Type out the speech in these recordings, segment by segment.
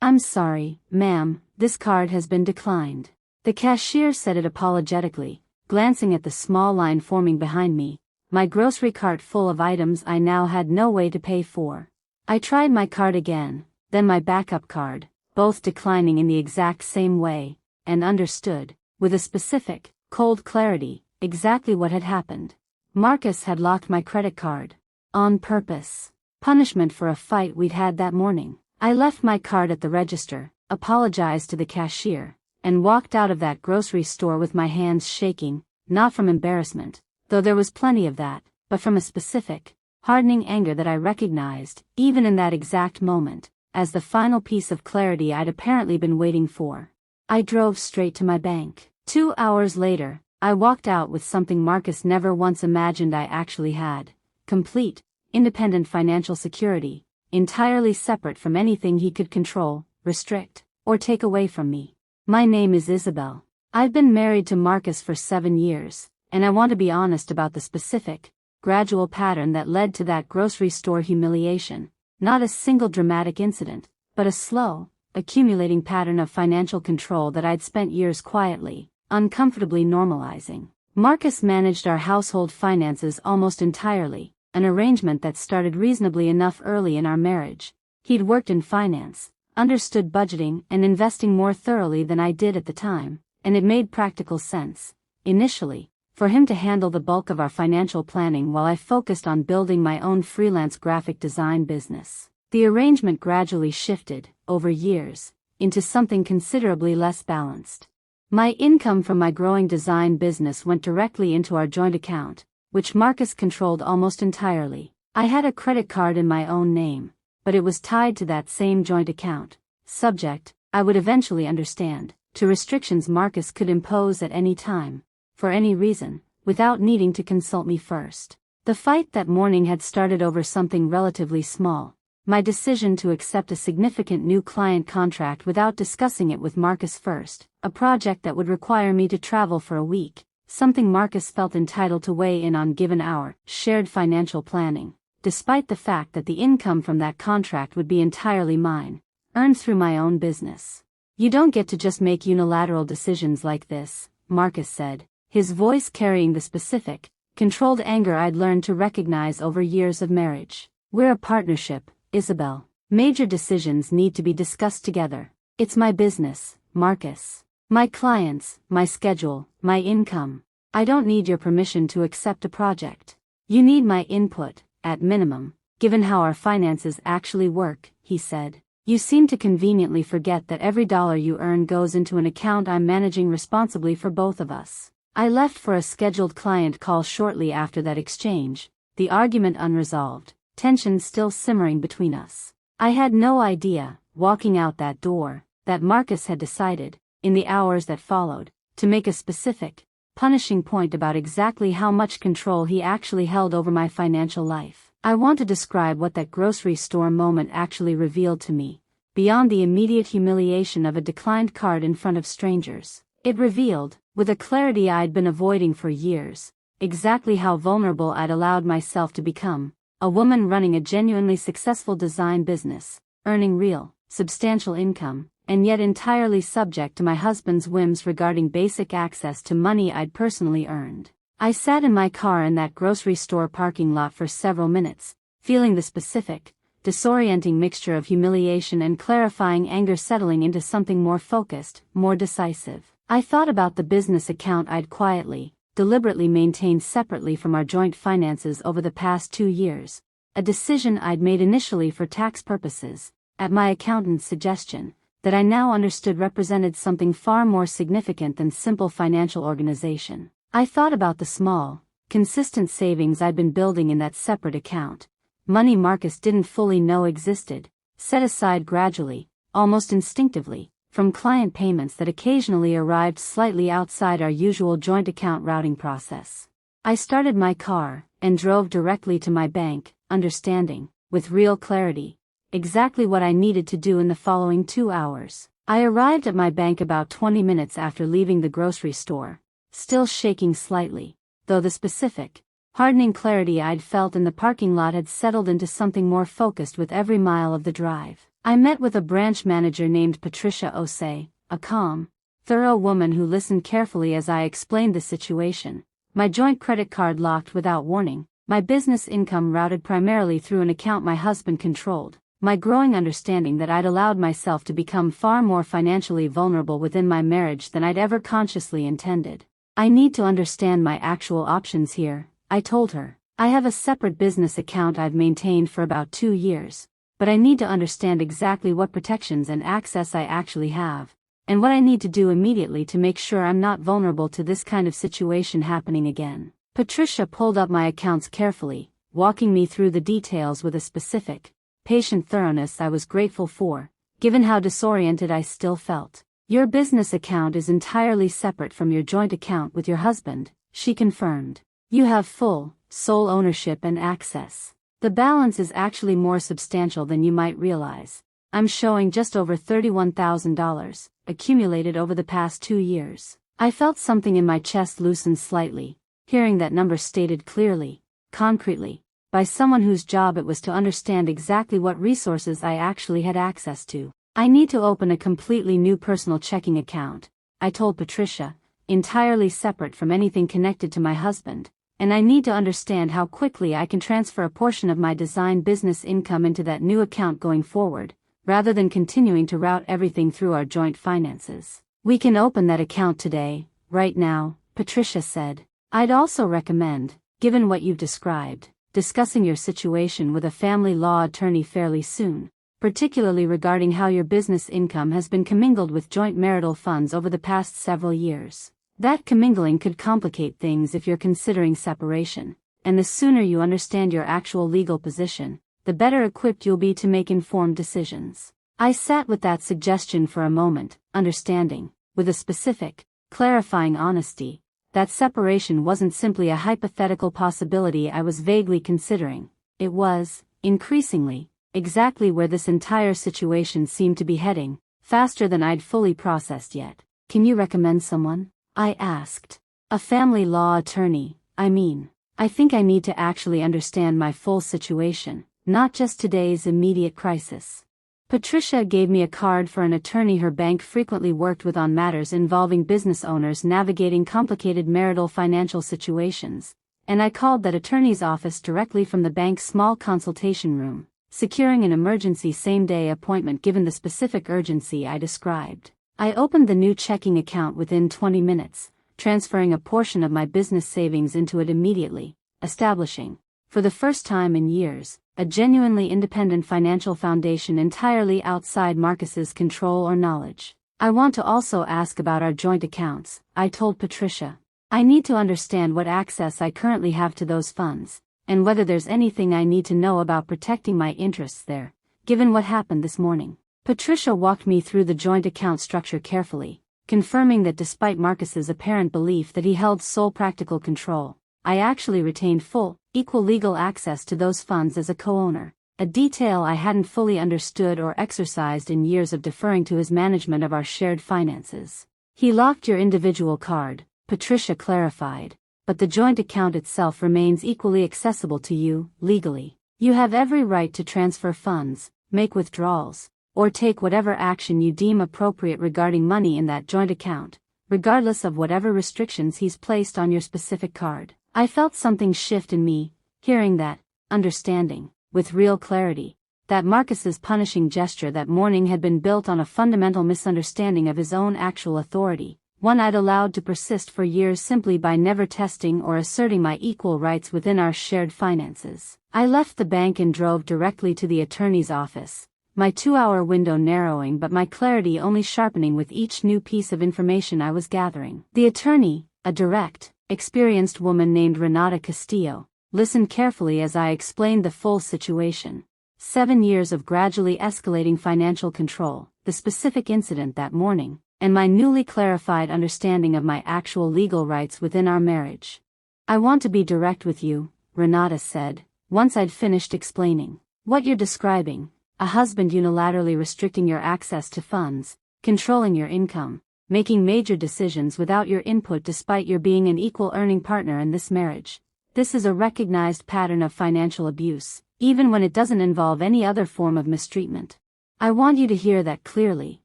"I'm sorry, ma'am, this card has been declined." The cashier said it apologetically, glancing at the small line forming behind me, my grocery cart full of items I now had no way to pay for. I tried my card again, then my backup card, both declining in the exact same way, and understood, with a specific, cold clarity, exactly what had happened. Marcus had locked my credit card. On purpose. Punishment for a fight we'd had that morning. I left my card at the register, apologized to the cashier, and walked out of that grocery store with my hands shaking, not from embarrassment, though there was plenty of that, but from a specific, hardening anger that I recognized, even in that exact moment, as the final piece of clarity I'd apparently been waiting for. I drove straight to my bank. 2 hours later, I walked out with something Marcus never once imagined I actually had: complete, independent financial security, entirely separate from anything he could control, restrict, or take away from me. My name is Isabelle. I've been married to Marcus for 7 years, and I want to be honest about the specific, gradual pattern that led to that grocery store humiliation. Not a single dramatic incident, but a slow, accumulating pattern of financial control that I'd spent years quietly, uncomfortably normalizing. Marcus managed our household finances almost entirely, an arrangement that started reasonably enough early in our marriage. He'd worked in finance, understood budgeting and investing more thoroughly than I did at the time, and it made practical sense, initially, for him to handle the bulk of our financial planning while I focused on building my own freelance graphic design business. The arrangement gradually shifted, over years, into something considerably less balanced. My income from my growing design business went directly into our joint account, which Marcus controlled almost entirely. I had a credit card in my own name, but it was tied to that same joint account, subject, I would eventually understand, to restrictions Marcus could impose at any time, for any reason, without needing to consult me first. The fight that morning had started over something relatively small: my decision to accept a significant new client contract without discussing it with Marcus first, a project that would require me to travel for a week, something Marcus felt entitled to weigh in on given our shared financial planning, despite the fact that the income from that contract would be entirely mine, earned through my own business. "You don't get to just make unilateral decisions like this," Marcus said, his voice carrying the specific, controlled anger I'd learned to recognize over years of marriage. "We're a partnership, Isabelle. Major decisions need to be discussed together. It's my business, Marcus. My clients, my schedule, my income. I don't need your permission to accept a project. You need my input, at minimum, given how our finances actually work," he said. "You seem to conveniently forget that every dollar you earn goes into an account I'm managing responsibly for both of us." I left for a scheduled client call shortly after that exchange, the argument unresolved, tension still simmering between us. I had no idea, walking out that door, that Marcus had decided, in the hours that followed, to make a specific, punishing point about exactly how much control he actually held over my financial life. I want to describe what that grocery store moment actually revealed to me, beyond the immediate humiliation of a declined card in front of strangers. It revealed, with a clarity I'd been avoiding for years, exactly how vulnerable I'd allowed myself to become, a woman running a genuinely successful design business, earning real, substantial income, and yet entirely subject to my husband's whims regarding basic access to money I'd personally earned. I sat in my car in that grocery store parking lot for several minutes, feeling the specific, disorienting mixture of humiliation and clarifying anger settling into something more focused, more decisive. I thought about the business account I'd quietly, deliberately maintained separately from our joint finances over the past 2 years, a decision I'd made initially for tax purposes, at my accountant's suggestion, that I now understood represented something far more significant than simple financial organization. I thought about the small, consistent savings I'd been building in that separate account, money Marcus didn't fully know existed, set aside gradually, almost instinctively, from client payments that occasionally arrived slightly outside our usual joint account routing process. I started my car, and drove directly to my bank, understanding, with real clarity, exactly what I needed to do in the following 2 hours. I arrived at my bank about 20 minutes after leaving the grocery store, still shaking slightly, though the specific, hardening clarity I'd felt in the parking lot had settled into something more focused with every mile of the drive. I met with a branch manager named Patricia Osei, a calm, thorough woman who listened carefully as I explained the situation. My joint credit card locked without warning, my business income routed primarily through an account my husband controlled, my growing understanding that I'd allowed myself to become far more financially vulnerable within my marriage than I'd ever consciously intended. I need to understand my actual options here, I told her. I have a separate business account I've maintained for about 2 years, but I need to understand exactly what protections and access I actually have, and what I need to do immediately to make sure I'm not vulnerable to this kind of situation happening again. Patricia pulled up my accounts carefully, walking me through the details with a specific, patient thoroughness I was grateful for, given how disoriented I still felt. Your business account is entirely separate from your joint account with your husband, she confirmed. You have full, sole ownership and access. The balance is actually more substantial than you might realize. I'm showing just over $31,000, accumulated over the past 2 years. I felt something in my chest loosen slightly, hearing that number stated clearly, concretely, by someone whose job it was to understand exactly what resources I actually had access to. I need to open a completely new personal checking account, I told Patricia, entirely separate from anything connected to my husband, and I need to understand how quickly I can transfer a portion of my design business income into that new account going forward, rather than continuing to route everything through our joint finances. We can open that account today, right now, Patricia said. I'd also recommend, given what you've described, discussing your situation with a family law attorney fairly soon, particularly regarding how your business income has been commingled with joint marital funds over the past several years. That commingling could complicate things if you're considering separation, and the sooner you understand your actual legal position, the better equipped you'll be to make informed decisions. I sat with that suggestion for a moment, understanding, with a specific, clarifying honesty, that separation wasn't simply a hypothetical possibility I was vaguely considering. It was, increasingly, exactly where this entire situation seemed to be heading, faster than I'd fully processed yet. Can you recommend someone? I asked. A family law attorney, I mean. I think I need to actually understand my full situation, not just today's immediate crisis. Patricia gave me a card for an attorney her bank frequently worked with on matters involving business owners navigating complicated marital financial situations, and I called that attorney's office directly from the bank's small consultation room, securing an emergency same-day appointment given the specific urgency I described. I opened the new checking account within 20 minutes, transferring a portion of my business savings into it immediately, establishing, for the first time in years, a genuinely independent financial foundation entirely outside Marcus's control or knowledge. I want to also ask about our joint accounts, I told Patricia. I need to understand what access I currently have to those funds, and whether there's anything I need to know about protecting my interests there, given what happened this morning. Patricia walked me through the joint account structure carefully, confirming that despite Marcus's apparent belief that he held sole practical control, I actually retained full, equal legal access to those funds as a co-owner, a detail I hadn't fully understood or exercised in years of deferring to his management of our shared finances. He locked your individual card, Patricia clarified, but the joint account itself remains equally accessible to you, legally. You have every right to transfer funds, make withdrawals, or take whatever action you deem appropriate regarding money in that joint account, regardless of whatever restrictions he's placed on your specific card. I felt something shift in me, hearing that, understanding, with real clarity, that Marcus's punishing gesture that morning had been built on a fundamental misunderstanding of his own actual authority, one I'd allowed to persist for years simply by never testing or asserting my equal rights within our shared finances. I left the bank and drove directly to the attorney's office, my 2-hour window narrowing but my clarity only sharpening with each new piece of information I was gathering. The attorney, a direct, experienced woman named Renata Castillo, listened carefully as I explained the full situation. 7 years of gradually escalating financial control, the specific incident that morning, and my newly clarified understanding of my actual legal rights within our marriage. I want to be direct with you, Renata said, once I'd finished explaining. What you're describing, a husband unilaterally restricting your access to funds, controlling your income, making major decisions without your input despite your being an equal earning partner in this marriage. This is a recognized pattern of financial abuse, even when it doesn't involve any other form of mistreatment. I want you to hear that clearly,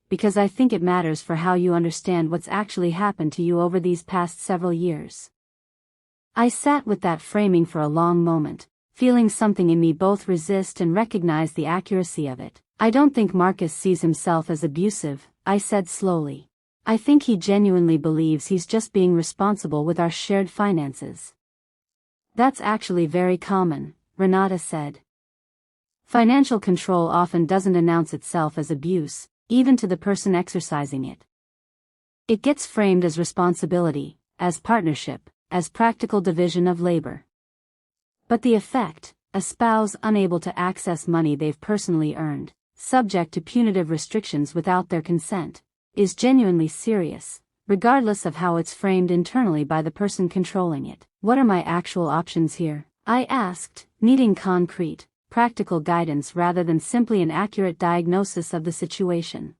because I think it matters for how you understand what's actually happened to you over these past several years. I sat with that framing for a long moment, feeling something in me both resist and recognize the accuracy of it. I don't think Marcus sees himself as abusive, I said slowly. I think he genuinely believes he's just being responsible with our shared finances. That's actually very common, Renata said. Financial control often doesn't announce itself as abuse, even to the person exercising it. It gets framed as responsibility, as partnership, as practical division of labor. But the effect, a spouse unable to access money they've personally earned, subject to punitive restrictions without their consent, is genuinely serious, regardless of how it's framed internally by the person controlling it. What are my actual options here? I asked, needing concrete, practical guidance rather than simply an accurate diagnosis of the situation.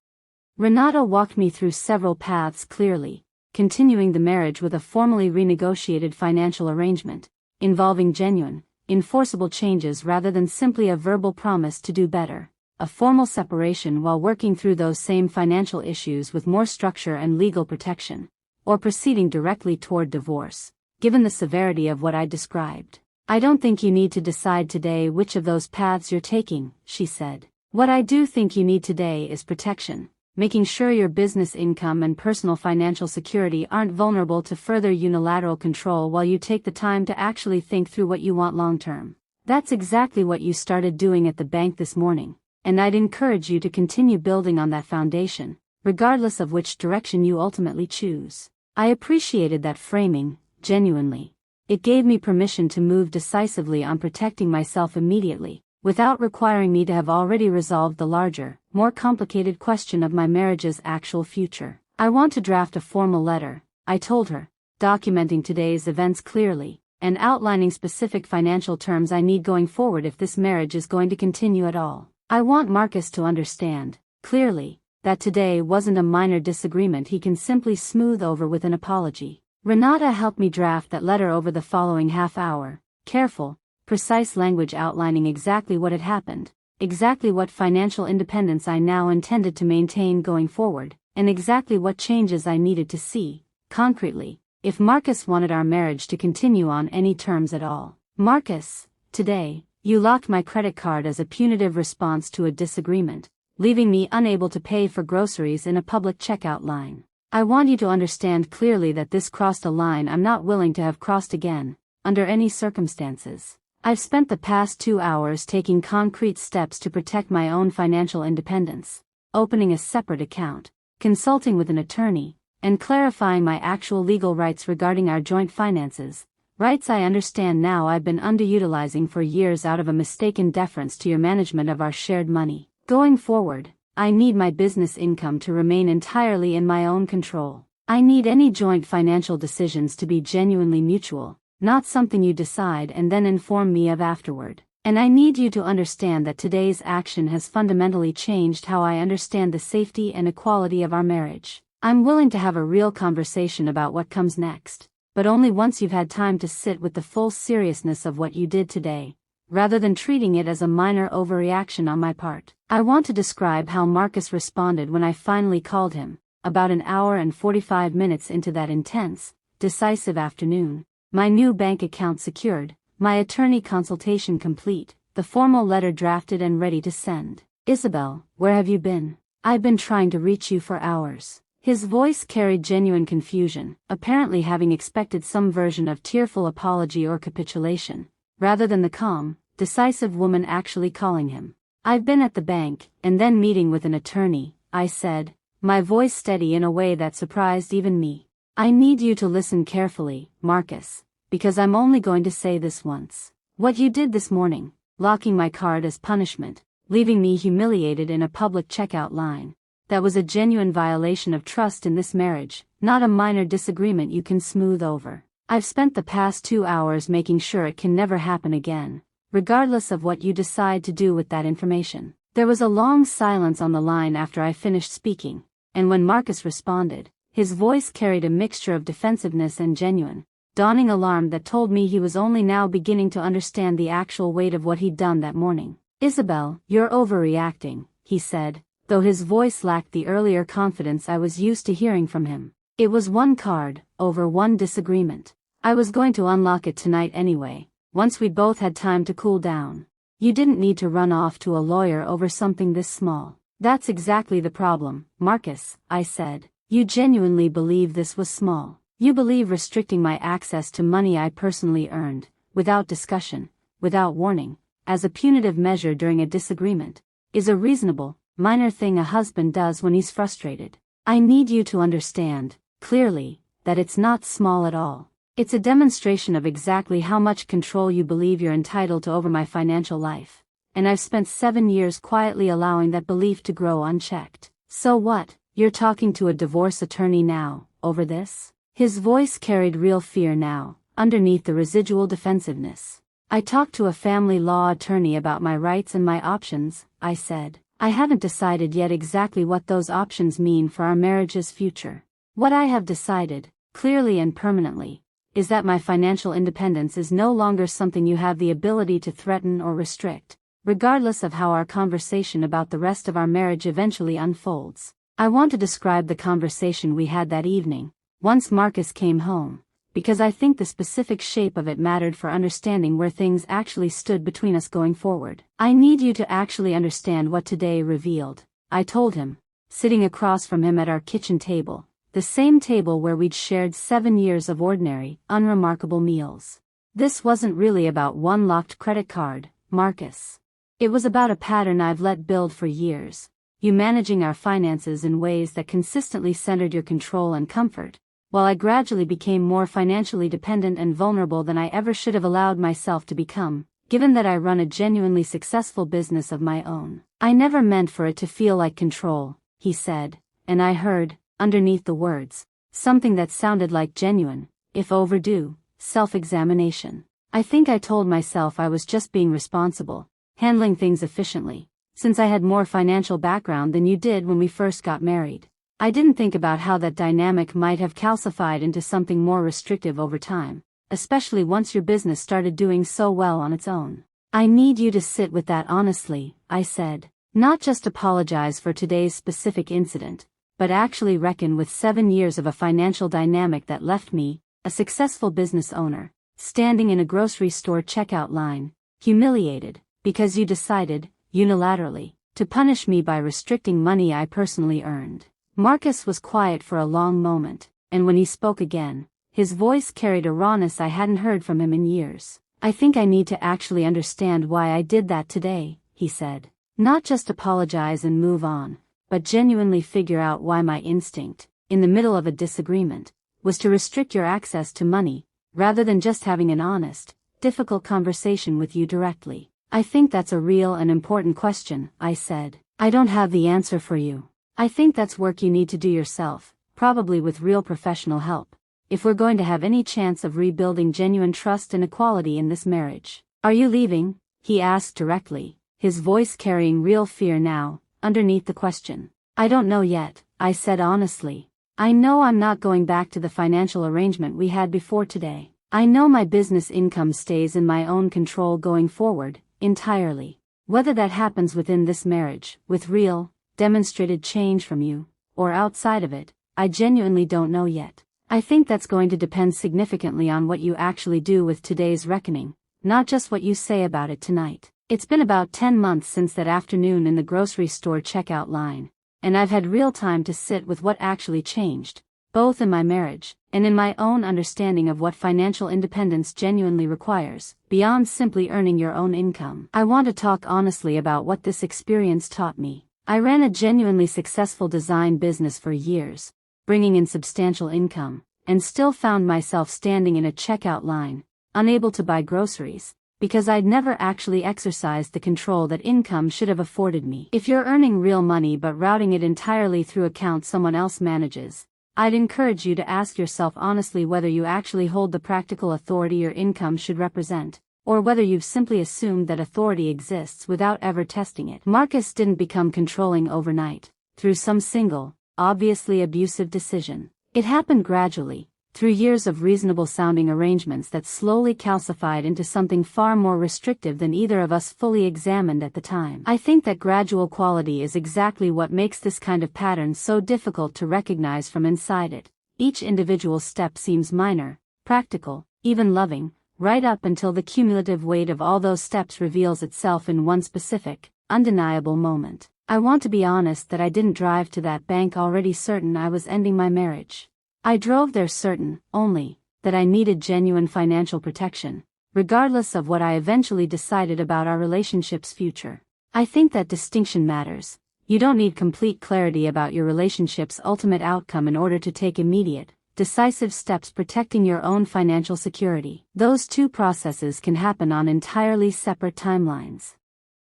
Renata walked me through several paths clearly, continuing the marriage with a formally renegotiated financial arrangement, involving genuine, enforceable changes rather than simply a verbal promise to do better, a formal separation while working through those same financial issues with more structure and legal protection, or proceeding directly toward divorce, given the severity of what I described. I don't think you need to decide today which of those paths you're taking, she said. What I do think you need today is protection, making sure your business income and personal financial security aren't vulnerable to further unilateral control while you take the time to actually think through what you want long-term. That's exactly what you started doing at the bank this morning, and I'd encourage you to continue building on that foundation, regardless of which direction you ultimately choose. I appreciated that framing, genuinely. It gave me permission to move decisively on protecting myself immediately, without requiring me to have already resolved the larger, more complicated question of my marriage's actual future. I want to draft a formal letter, I told her, documenting today's events clearly, and outlining specific financial terms I need going forward if this marriage is going to continue at all. I want Marcus to understand, clearly, that today wasn't a minor disagreement he can simply smooth over with an apology. Renata helped me draft that letter over the following half hour, careful, precise language outlining exactly what had happened, exactly what financial independence I now intended to maintain going forward, and exactly what changes I needed to see, concretely, if Marcus wanted our marriage to continue on any terms at all. Marcus, today, you locked my credit card as a punitive response to a disagreement, leaving me unable to pay for groceries in a public checkout line. I want you to understand clearly that this crossed a line I'm not willing to have crossed again, under any circumstances. I've spent the past 2 hours taking concrete steps to protect my own financial independence, opening a separate account, consulting with an attorney, and clarifying my actual legal rights regarding our joint finances, rights I understand now I've been underutilizing for years out of a mistaken deference to your management of our shared money. Going forward, I need my business income to remain entirely in my own control. I need any joint financial decisions to be genuinely mutual, not something you decide and then inform me of afterward. And I need you to understand that today's action has fundamentally changed how I understand the safety and equality of our marriage. I'm willing to have a real conversation about what comes next, but only once you've had time to sit with the full seriousness of what you did today, rather than treating it as a minor overreaction on my part. I want to describe how Marcus responded when I finally called him, about an hour and 45 minutes into that intense, decisive afternoon. My new bank account secured, my attorney consultation complete, the formal letter drafted and ready to send. Isabelle, where have you been? I've been trying to reach you for hours. His voice carried genuine confusion, apparently having expected some version of tearful apology or capitulation, rather than the calm, decisive woman actually calling him. I've been at the bank, and then meeting with an attorney, I said, my voice steady in a way that surprised even me. I need you to listen carefully, Marcus, because I'm only going to say this once. What you did this morning, locking my card as punishment, leaving me humiliated in a public checkout line, that was a genuine violation of trust in this marriage, not a minor disagreement you can smooth over. I've spent the past 2 hours making sure it can never happen again, regardless of what you decide to do with that information. There was a long silence on the line after I finished speaking, and when Marcus responded, his voice carried a mixture of defensiveness and genuine, dawning alarm that told me he was only now beginning to understand the actual weight of what he'd done that morning. Isabelle, you're overreacting, he said, though his voice lacked the earlier confidence I was used to hearing from him. It was one card, over one disagreement. I was going to unlock it tonight anyway, once we'd both had time to cool down. You didn't need to run off to a lawyer over something this small. That's exactly the problem, Marcus, I said. You genuinely believe this was small. You believe restricting my access to money I personally earned, without discussion, without warning, as a punitive measure during a disagreement, is a reasonable, minor thing a husband does when he's frustrated. I need you to understand, clearly, that it's not small at all. It's a demonstration of exactly how much control you believe you're entitled to over my financial life. And I've spent 7 years quietly allowing that belief to grow unchecked. So what? You're talking to a divorce attorney now, over this? His voice carried real fear now, underneath the residual defensiveness. I talked to a family law attorney about my rights and my options, I said. I haven't decided yet exactly what those options mean for our marriage's future. What I have decided, clearly and permanently, is that my financial independence is no longer something you have the ability to threaten or restrict, regardless of how our conversation about the rest of our marriage eventually unfolds. I want to describe the conversation we had that evening, once Marcus came home, because I think the specific shape of it mattered for understanding where things actually stood between us going forward. I need you to actually understand what today revealed, I told him, sitting across from him at our kitchen table, the same table where we'd shared 7 years of ordinary, unremarkable meals. This wasn't really about one locked credit card, Marcus. It was about a pattern I've let build for years, you managing our finances in ways that consistently centered your control and comfort, while I gradually became more financially dependent and vulnerable than I ever should have allowed myself to become, given that I run a genuinely successful business of my own. I never meant for it to feel like control, he said, and I heard, underneath the words, something that sounded like genuine, if overdue, self-examination. I think I told myself I was just being responsible, handling things efficiently, since I had more financial background than you did when we first got married. I didn't think about how that dynamic might have calcified into something more restrictive over time, especially once your business started doing so well on its own. I need you to sit with that honestly, I said. Not just apologize for today's specific incident, but actually reckon with 7 years of a financial dynamic that left me, a successful business owner, standing in a grocery store checkout line, humiliated, because you decided, unilaterally, to punish me by restricting money I personally earned. Marcus was quiet for a long moment, and when he spoke again, his voice carried a rawness I hadn't heard from him in years. I think I need to actually understand why I did that today, he said. Not just apologize and move on, but genuinely figure out why my instinct, in the middle of a disagreement, was to restrict your access to money, rather than just having an honest, difficult conversation with you directly. I think that's a real and important question, I said. I don't have the answer for you. I think that's work you need to do yourself, probably with real professional help, if we're going to have any chance of rebuilding genuine trust and equality in this marriage. Are you leaving? He asked directly, his voice carrying real fear now, underneath the question. I don't know yet, I said honestly. I know I'm not going back to the financial arrangement we had before today. I know my business income stays in my own control going forward, entirely. Whether that happens within this marriage, with real, demonstrated change from you, or outside of it, I genuinely don't know yet. I think that's going to depend significantly on what you actually do with today's reckoning, not just what you say about it tonight. It's been about 10 months since that afternoon in the grocery store checkout line, and I've had real time to sit with what actually changed, both in my marriage, and in my own understanding of what financial independence genuinely requires, beyond simply earning your own income. I want to talk honestly about what this experience taught me. I ran a genuinely successful design business for years, bringing in substantial income, and still found myself standing in a checkout line, unable to buy groceries, because I'd never actually exercised the control that income should have afforded me. If you're earning real money but routing it entirely through accounts someone else manages, I'd encourage you to ask yourself honestly whether you actually hold the practical authority your income should represent, or whether you've simply assumed that authority exists without ever testing it. Marcus didn't become controlling overnight, through some single, obviously abusive decision. It happened gradually, through years of reasonable-sounding arrangements that slowly calcified into something far more restrictive than either of us fully examined at the time. I think that gradual quality is exactly what makes this kind of pattern so difficult to recognize from inside it. Each individual step seems minor, practical, even loving, right up until the cumulative weight of all those steps reveals itself in one specific, undeniable moment. I want to be honest that I didn't drive to that bank already certain I was ending my marriage. I drove there certain, only, that I needed genuine financial protection, regardless of what I eventually decided about our relationship's future. I think that distinction matters. You don't need complete clarity about your relationship's ultimate outcome in order to take immediate, decisive steps protecting your own financial security. Those two processes can happen on entirely separate timelines.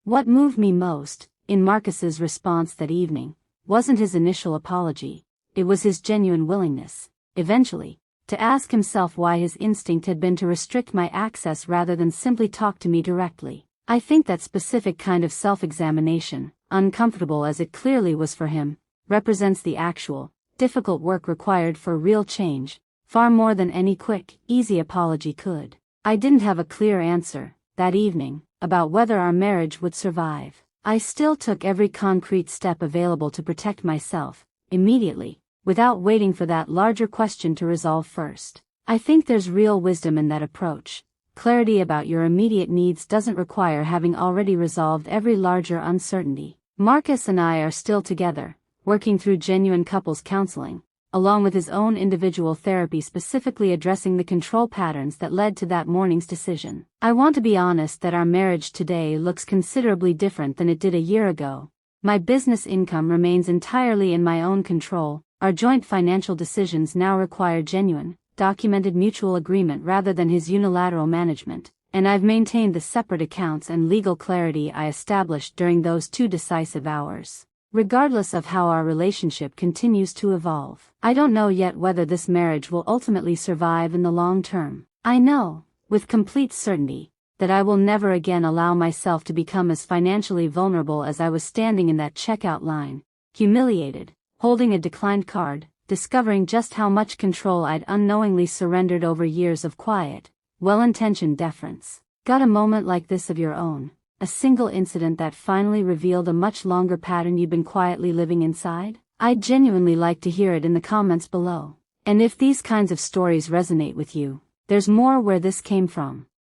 What moved me most, in Marcus's response that evening, wasn't his initial apology. It was his genuine willingness, eventually, to ask himself why his instinct had been to restrict my access rather than simply talk to me directly. I think that specific kind of self-examination, uncomfortable as it clearly was for him, represents the actual, difficult work required for real change, far more than any quick, easy apology could. I didn't have a clear answer, that evening, about whether our marriage would survive. I still took every concrete step available to protect myself, immediately, without waiting for that larger question to resolve first. I think there's real wisdom in that approach. Clarity about your immediate needs doesn't require having already resolved every larger uncertainty. Marcus and I are still together, working through genuine couples counseling, along with his own individual therapy specifically addressing the control patterns that led to that morning's decision. I want to be honest that our marriage today looks considerably different than it did a year ago. My business income remains entirely in my own control. Our joint financial decisions now require genuine, documented mutual agreement rather than his unilateral management, and I've maintained the separate accounts and legal clarity I established during those 2 decisive hours. Regardless of how our relationship continues to evolve, I don't know yet whether this marriage will ultimately survive in the long term. I know, with complete certainty, that I will never again allow myself to become as financially vulnerable as I was standing in that checkout line, humiliated, holding a declined card, discovering just how much control I'd unknowingly surrendered over years of quiet, well-intentioned deference. Got a moment like this of your own? A single incident that finally revealed a much longer pattern you've been quietly living inside? I'd genuinely like to hear it in the comments below. And if these kinds of stories resonate with you, there's more where this came from.